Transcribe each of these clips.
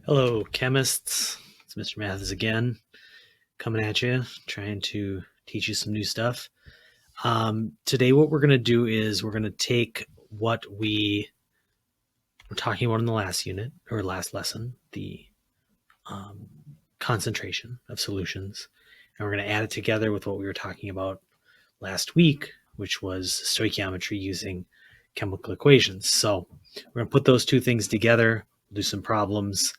Hello, chemists. It's Mr. Mathis again, coming at you, trying to teach you some new stuff. Today, what we're going to do is we're going to take what we were talking about in the last unit or last lesson, the um, concentration of solutions, and we're going to add it together with what we were talking about last week, which was stoichiometry using chemical equations. So we're going to put those two things together, do some problems.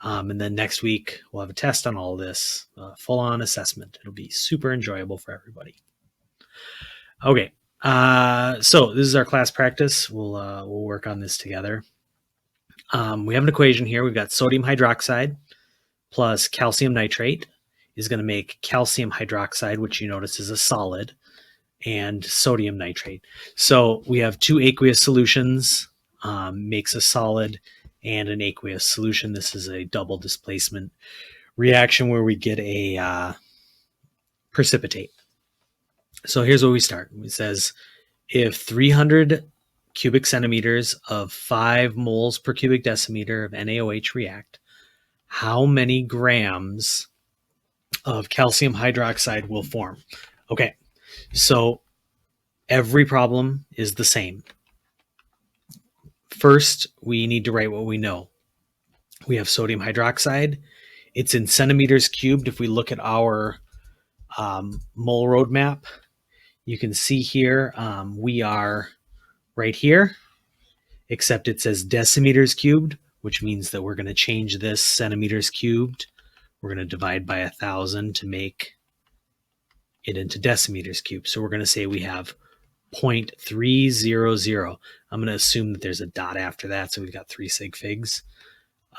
And then next week, we'll have a test on all this, full on assessment. It'll be super enjoyable for everybody. Okay. So this is our class practice. We'll work on this together. We have an equation here. We've got sodium hydroxide plus calcium nitrate is going to make calcium hydroxide, which you notice is a solid, and sodium nitrate. So we have two aqueous solutions, makes a solid and an aqueous solution. This is a double displacement reaction where we get a precipitate. So here's where we start. It says if 300 cubic centimeters of 5 moles per cubic decimeter of NaOH react, how many grams of calcium hydroxide will form? Okay, so every problem is the same. First, we need to write what we know. We have sodium hydroxide. It's in centimeters cubed. If we look at our mole roadmap, you can see here we are right here, except it says decimeters cubed, which means that we're going to change this centimeters cubed. We're going to divide by 1,000 to make it into decimeters cubed. So we're going to say we have 0.300. I'm going to assume that there's a dot after that, so we've got 3 sig figs.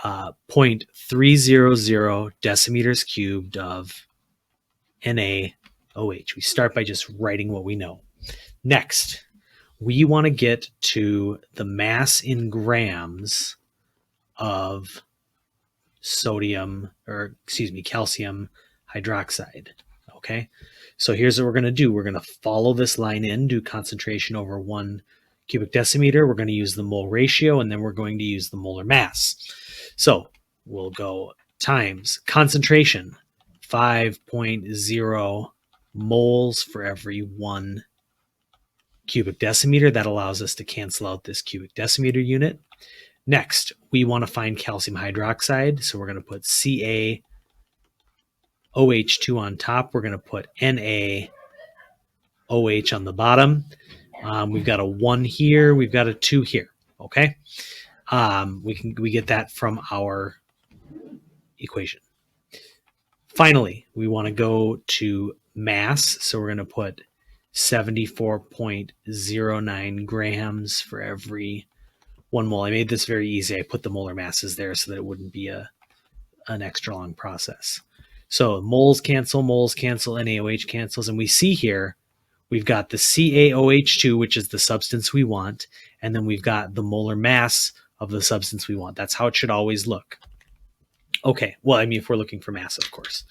0.300 decimeters cubed of NaOH. We start by just writing what we know. Next, we want to get to the mass in grams of calcium hydroxide. Okay, so here's what we're going to do. We're going to follow this line in, do concentration over 1 cubic decimeter. We're going to use the mole ratio, and then we're going to use the molar mass. So we'll go times concentration, 5.0 moles for every 1 cubic decimeter. That allows us to cancel out this cubic decimeter unit. Next, we want to find calcium hydroxide. So we're going to put CaOH2 on top. We're going to put NaOH on the bottom. We've got a 1 here. We've got a 2 here. Okay. We get that from our equation. Finally, we want to go to mass. So we're going to put 74.09 grams for every 1 mole. I made this very easy. I put the molar masses there so that it wouldn't be an extra long process. So moles cancel, NaOH cancels, and we see here we've got the CaOH2, which is the substance we want, and then we've got the molar mass of the substance we want. That's how it should always look. Okay, well, I mean, if we're looking for mass, of course.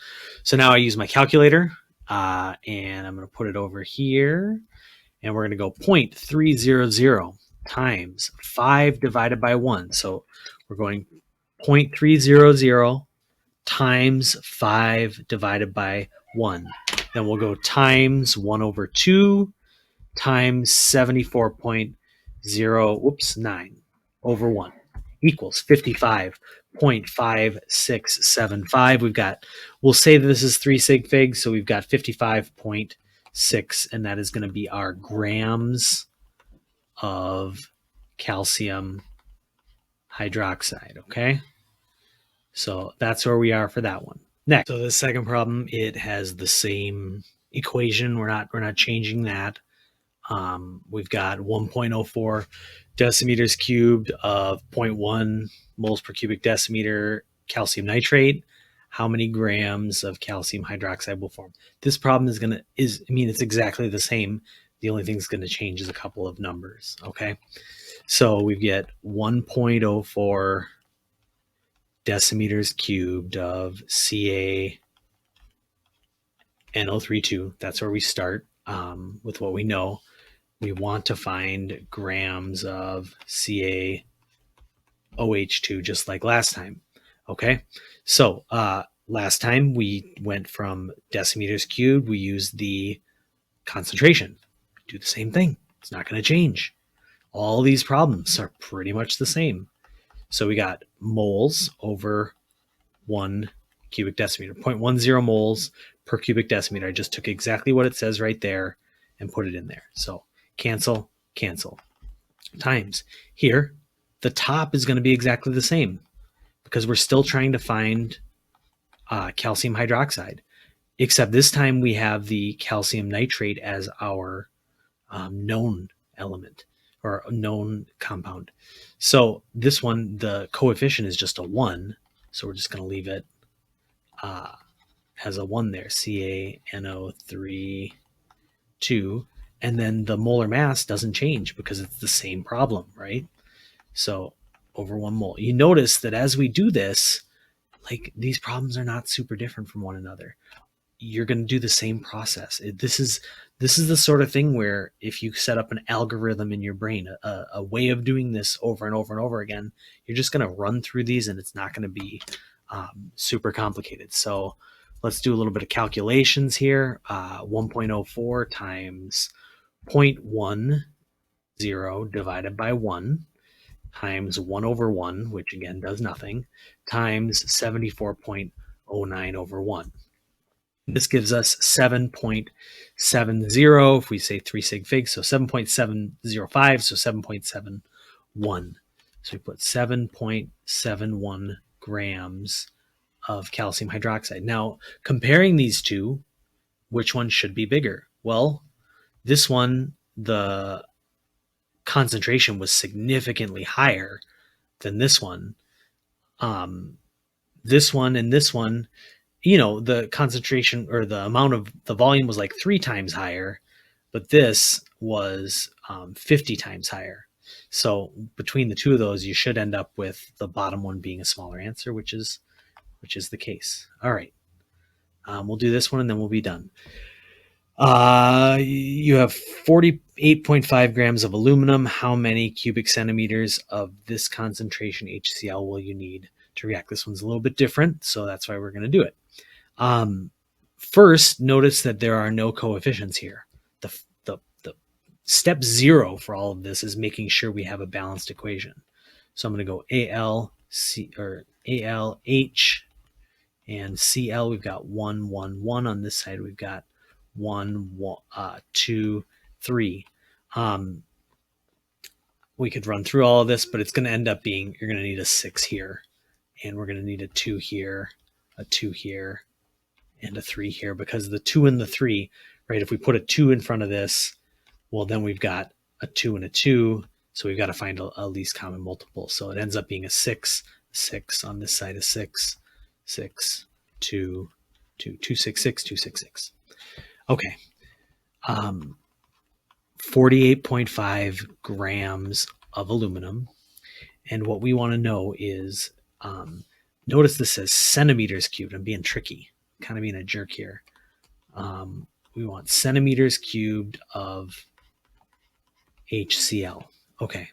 So now I use my calculator, and I'm going to put it over here, and we're going to go 0.300 times 5 divided by 1. So we're going 0.300 times 5 divided by 1. Then we'll go times 1 over 2 times 74.9 over 1 equals 55.5675. We'll say that this is 3 sig figs, so we've got 55.6, and that is going to be our grams of calcium hydroxide. Okay, so that's where we are for that one. Next, so the second problem, it has the same equation. We're not changing that. We've got 1.04 decimeters cubed of 0.1 moles per cubic decimeter calcium nitrate. How many grams of calcium hydroxide will form? This problem it's exactly the same. The only thing that's going to change is a couple of numbers. Okay, so we get 1.04 decimeters cubed of CaNO32. That's where we start with what we know. We want to find grams of CaOH2 just like last time. Okay, so last time we went from decimeters cubed, we used the concentration. Do the same thing. It's not going to change. All these problems are pretty much the same. So we got moles over 1 cubic decimeter, 0.10 moles per cubic decimeter. I just took exactly what it says right there and put it in there. So cancel, cancel. Times. Here, the top is going to be exactly the same because we're still trying to find calcium hydroxide, except this time we have the calcium nitrate as our known element or known compound. So this one, the coefficient is just a 1. So we're just going to leave it has a 1 there, CaNO3 2. And then the molar mass doesn't change because it's the same problem, right? So over 1 mole. You notice that as we do this, like these problems are not super different from one another. You're going to do the same process. This is the sort of thing where if you set up an algorithm in your brain, a way of doing this over and over and over again, you're just going to run through these and it's not going to be super complicated. So let's do a little bit of calculations here. 1.04 times 0.10 divided by 1 times 1 over 1, which again does nothing, times 74.09 over 1. This gives us 7.70 if we say 3 sig fig, so 7.705, so 7.71. So we put 7.71 grams of calcium hydroxide. Now, comparing these two, which one should be bigger? Well, this one, the concentration was significantly higher than this one. This one and this one, the concentration or the amount of the volume was like 3 times higher, but this was 50 times higher. So between the two of those, you should end up with the bottom one being a smaller answer, which is the case. All right. We'll do this one and then we'll be done. You have 48.5 grams of aluminum. How many cubic centimeters of this concentration HCl will you need to react? This one's a little bit different, so that's why we're going to do it. First, notice that there are no coefficients here. The step 0 for all of this is making sure we have a balanced equation. So I'm going to go ALH and CL. We've got 1, 1, 1 on this side. We've got 1, 2, 3. We could run through all of this, but it's going to end up being you're going to need a 6 here, and we're going to need a 2 here, a 2 here, and a 3 here, because the 2 and the 3, right? If we put a 2 in front of this, well, then we've got a 2 and a 2, so we've got to find a least common multiple. So it ends up being a 6, 6 on this side, a 6, 6, 2, 2, 2, 6, 6, 2, 6, 6. Okay. 48.5 grams of aluminum. And what we want to know is, notice this says centimeters cubed. I'm being tricky, kind of being a jerk here. We want centimeters cubed of HCl. Okay.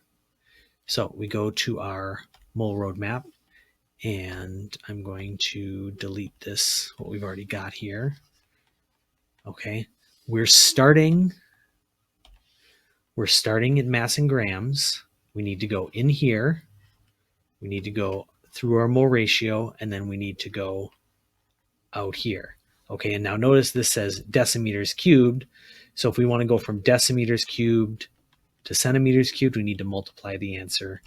So we go to our mole roadmap, and I'm going to delete this, what we've already got here. Okay. We're starting at mass in grams. We need to go in here. We need to go through our mole ratio, and then we need to go out here. Okay, and now notice this says decimeters cubed. So if we want to go from decimeters cubed to centimeters cubed, we need to multiply the answer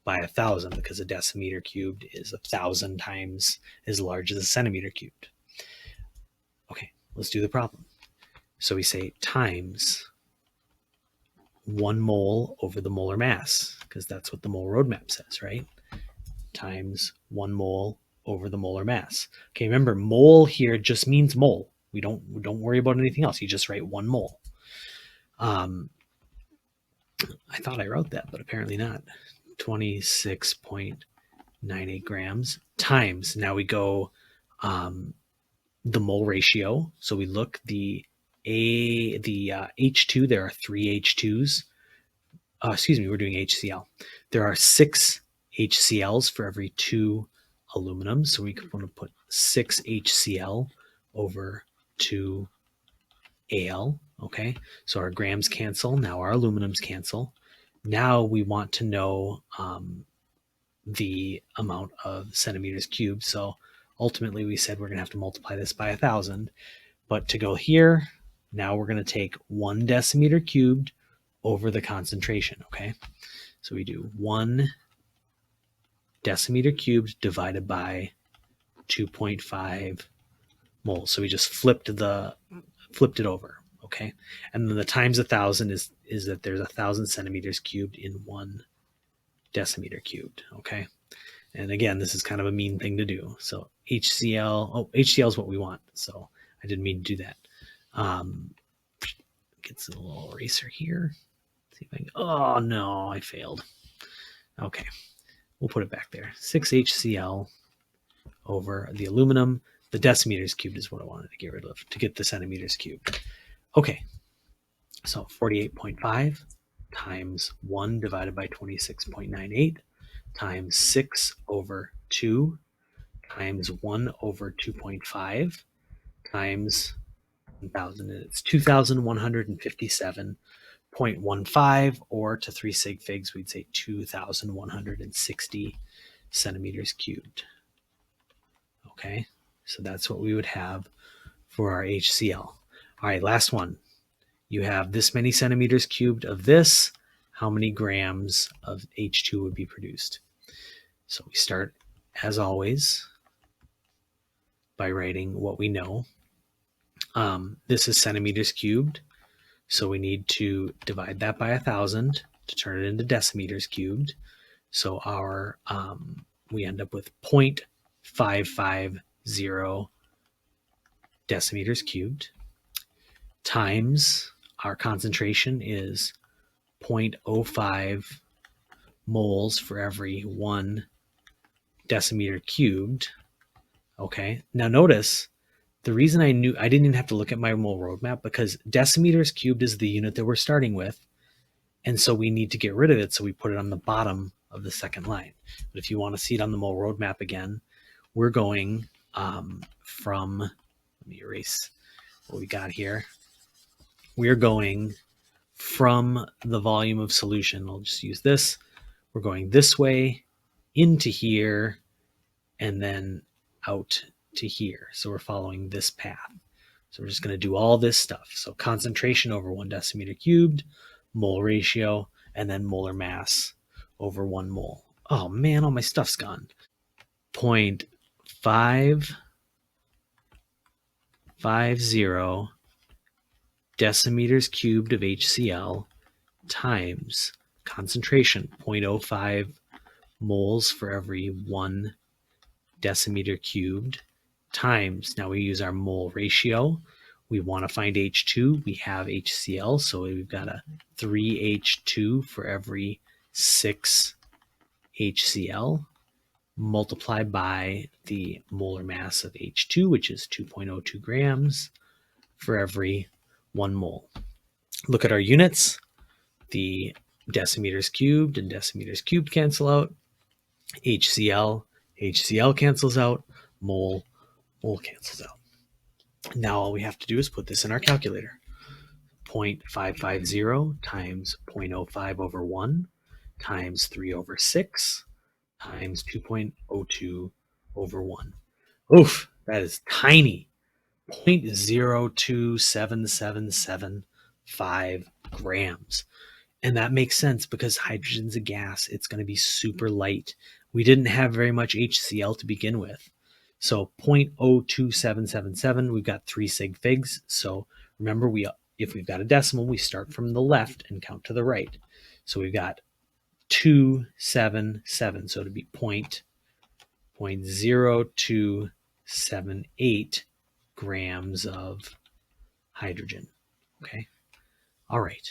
by 1,000, because a decimeter cubed is 1,000 times as large as a centimeter cubed. Okay, let's do the problem. So we say times 1 mole over the molar mass, because that's what the mole roadmap says, right? Times 1 mole over the molar mass. Okay, remember, mole here just means mole. We don't worry about anything else. You just write 1 mole. I thought I wrote that, but apparently not. 26.98 grams times. Now we go the mole ratio. So we look the H2. There are 3 H2s. Excuse me, we're doing HCl. There are 6 HCl's for every 2 aluminum. So we want to put 6HCl over 2Al. Okay, so our grams cancel. Now our aluminums cancel. Now we want to know the amount of centimeters cubed. So ultimately we said we're going to have to multiply this by 1,000. But to go here, now we're going to take 1 decimeter cubed over the concentration, okay? So we do 1 decimeter cubed divided by 2.5 moles. So we just flipped it over, okay? And then the times 1,000 is that there's 1,000 centimeters cubed in 1 decimeter cubed, okay? And again, this is kind of a mean thing to do. So HCl is what we want. So I didn't mean to do that. Get a little eraser here. See if I can, oh no, I failed. Okay, we'll put it back there. 6HCl over the aluminum. The decimeters cubed is what I wanted to get rid of to get the centimeters cubed. Okay, so 48.5 times 1 divided by 26.98 times 6 over 2 times 1 over 2.5 times 1,000. It's 2,157.15, or to 3 sig figs, we'd say 2,160 centimeters cubed. Okay, so that's what we would have for our HCl. All right, last one. You have this many centimeters cubed of this. How many grams of H2 would be produced? So we start, as always, by writing what we know. This is centimeters cubed, so we need to divide that by 1,000 to turn it into decimeters cubed. So our we end up with 0.550 decimeters cubed times our concentration is 0.05 moles for every 1 decimeter cubed. Okay, now notice the reason I didn't even have to look at my mole roadmap, because decimeters cubed is the unit that we're starting with. And so we need to get rid of it. So we put it on the bottom of the second line. But if you want to see it on the mole roadmap again, we're going from, let me erase what we got here. We're going from the volume of solution. I'll just use this. We're going this way into here and then out to here. So we're following this path. So we're just going to do all this stuff. So concentration over 1 decimeter cubed, mole ratio, and then molar mass over 1 mole. Oh man, all my stuff's gone. 0.550 decimeters cubed of HCl times concentration, 0.05 moles for every 1 decimeter cubed, times, now we use our mole ratio. We want to find H2. We have HCl, so we've got a 3H2 for every 6 HCl, multiplied by the molar mass of H2, which is 2.02 grams for every 1 mole. Look at our units. The decimeters cubed and decimeters cubed cancel out. HCl cancels out. Mole cancels out. Now all we have to do is put this in our calculator. 0.550 times 0.05 over 1 times 3 over 6 times 2.02 over 1. Oof, that is tiny. 0.027775 grams. And that makes sense because hydrogen's a gas. It's going to be super light. We didn't have very much HCl to begin with. So 0.02777, we've got 3 sig figs. So remember, if we've got a decimal, we start from the left and count to the right. So we've got 277. So it'd be 0.0278 grams of hydrogen. Okay. All right.